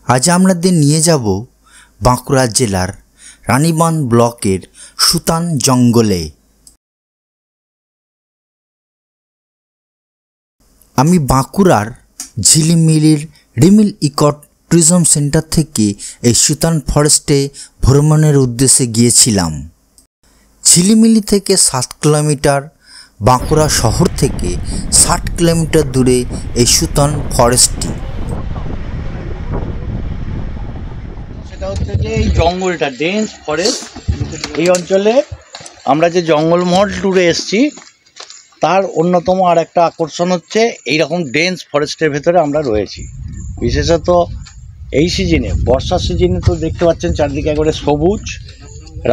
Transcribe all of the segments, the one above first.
আজ আমাদের নিয়ে যাব বাঁকুড়া জেলার রানীবাঁধ ব্লকের সুতান জঙ্গলে। আমি বাঁকুড়ার ঝিলিমিলির রিমিল ইকো ট্যুরিজম সেন্টার থেকে এই সুতান ফরেস্টে ভ্রমণের উদ্দেশ্যে গিয়েছিলাম। ঝিলিমিলি থেকে 7 কিলোমিটার, বাঁকুড়া শহর থেকে 60 কিলোমিটার দূরে এই সুতান ফরেস্টটি। সেটা হচ্ছে যে এই জঙ্গলটা ডেন্স ফরেস্ট, এই অঞ্চলে আমরা যে জঙ্গলমহল ট্যুরে এসেছি তার অন্যতম আর একটা আকর্ষণ হচ্ছে এইরকম ডেন্স ফরেস্টের ভেতরে আমরা রয়েছি। বিশেষত এই সিজনে, বর্ষার সিজনে তো দেখতে পাচ্ছেন চারদিকে একবারে সবুজ,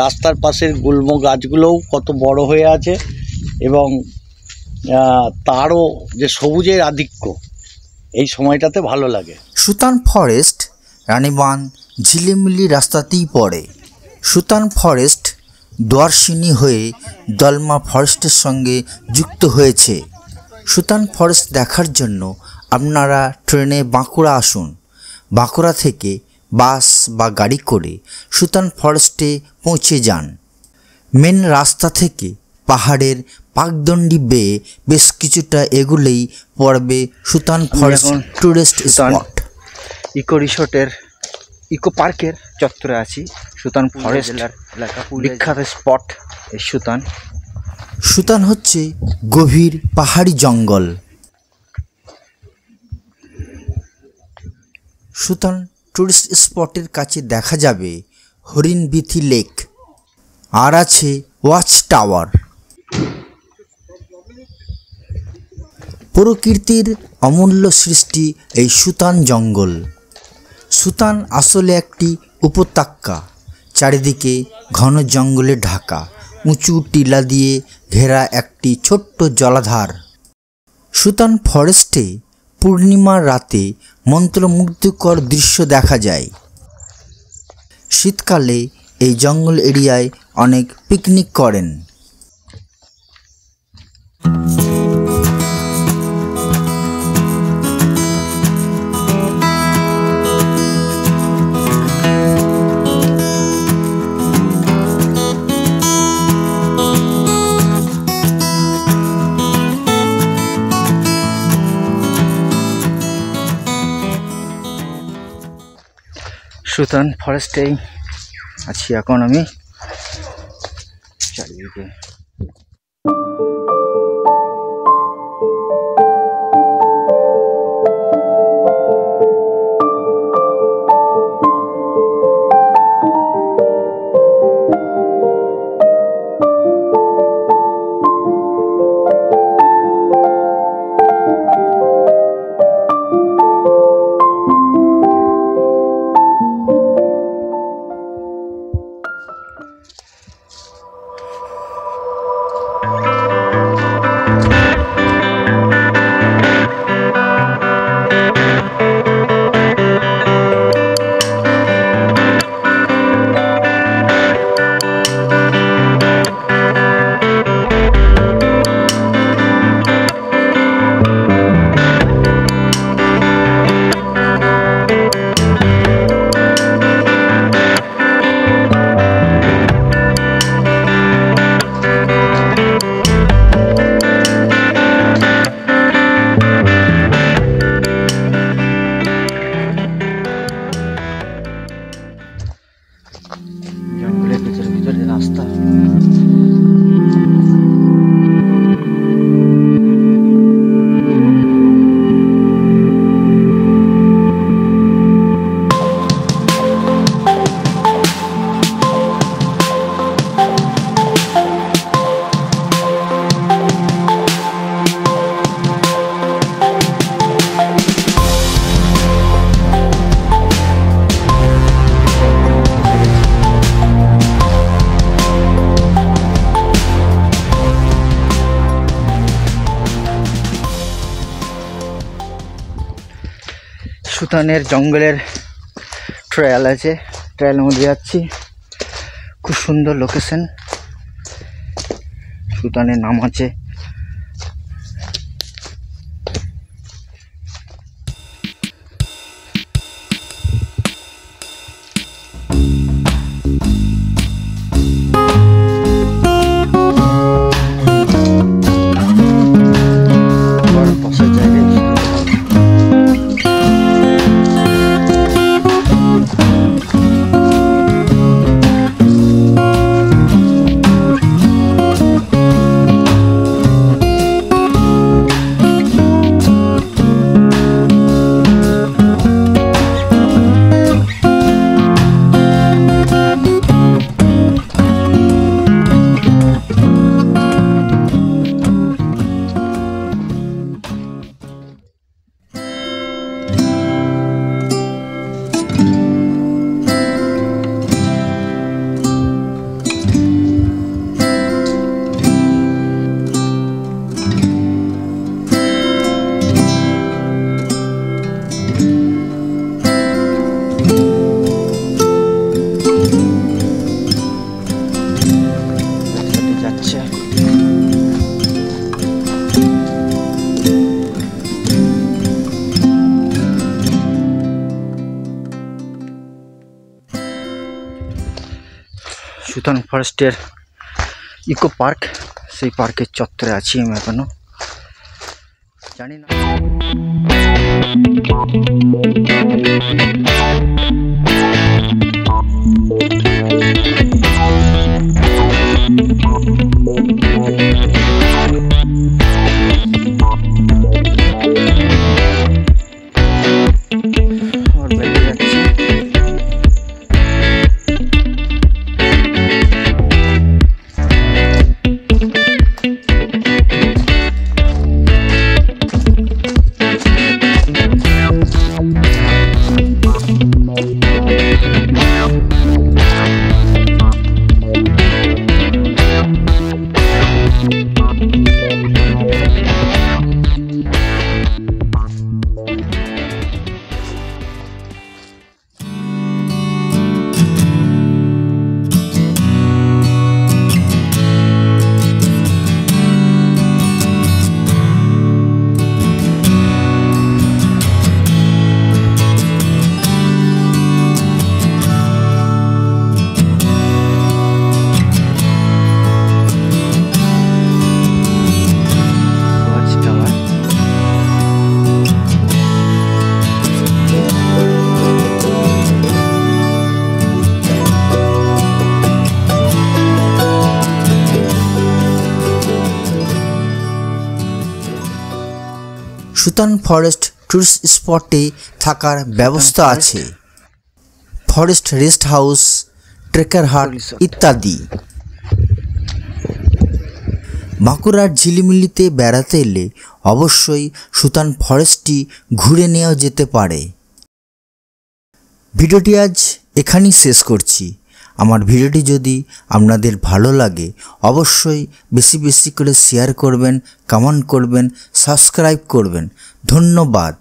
রাস্তার পাশের গুল্ম গাছগুলোও কত বড় হয়ে আছে এবং তারও যে সবুজের আধিক্য এই সময়টাতে ভালো লাগে। সুতান ফরেস্ট রানীবাঁধ ঝিলিমিলি রাস্তাতেই পড়ে। সুতান ফরেস্ট দোয়ারসিনি হয়ে দলমা ফরেস্টের সঙ্গে যুক্ত হয়েছে। সুতান ফরেস্ট দেখার জন্য আপনারা ট্রেনে বাঁকুড়া আসুন। বাঁকুড়া থেকে বাস বা গাড়ি করে সুতান ফরেস্টে পৌঁছে যান। মেন রাস্তা থেকে পাহাড়ের পাকদণ্ডি বেয়ে বেশ কিছুটা এগুলেই পড়বে Sutan forest tourist spot. Eco রিসোর্টের ইকো পার্কের চত্বরে আছি। সুতান ফরেস্ট এলাকা বিখ্যাত স্পট এই সুতান। সুতান হচ্ছে গভীর পাহাড়ি জঙ্গল। সুতান টুরিস্ট স্পটের কাছে দেখা যাবে হরিণবিথি লেক, আর আছে ওয়াচ টাওয়ার। প্রকৃতির অমূল্য সৃষ্টি এই সুতান জঙ্গল। সুতান আসলে একটি উপত্যকা, চারিদিকে ঘন জঙ্গলে ঢাকা, উঁচু টিলা দিয়ে ঘেরা একটি ছোট্ট জলাধার। সুতান ফরেস্টে পূর্ণিমার রাতে মন্ত্রমুগ্ধকর দৃশ্য দেখা যায়। শীতকালে এই জঙ্গল এরিয়ায় অনেক পিকনিক করেন। সুতান ফরেস্টেই আছি এখন আমি। চারিদিকে জঙ্গলের ভিতরে রাস্তা। সুতানের জঙ্গলের ট্রেল আছে, ট্রেলের মধ্যে যাচ্ছি। খুব সুন্দর লোকেশন। সুতানের নাম আছে সুতান ফরেস্টের ইকো পার্ক, সেই পার্কের চত্বরে আছি আমি এখনো। জানি না সুতান ফরেস্ট টুরিস্ট স্পটে থাকার ব্যবস্থা আছে, ফরেস্ট রেস্ট হাউস, ট্রেকার হাট ইত্যাদি। বাঁকুড়ার ঝিলিমিলিতে বেড়াতে এলে অবশ্যই সুতান ফরেস্টটি ঘুরে নেওয়া যেতে পারে। ভিডিওটি আজ এখানেই শেষ করছি। আমার ভিডিওটি যদি আপনাদের ভালো লাগে অবশ্যই বেশি বেশি করে শেয়ার করবেন, কমেন্ট করবেন, সাবস্ক্রাইব করবেন। ধন্যবাদ।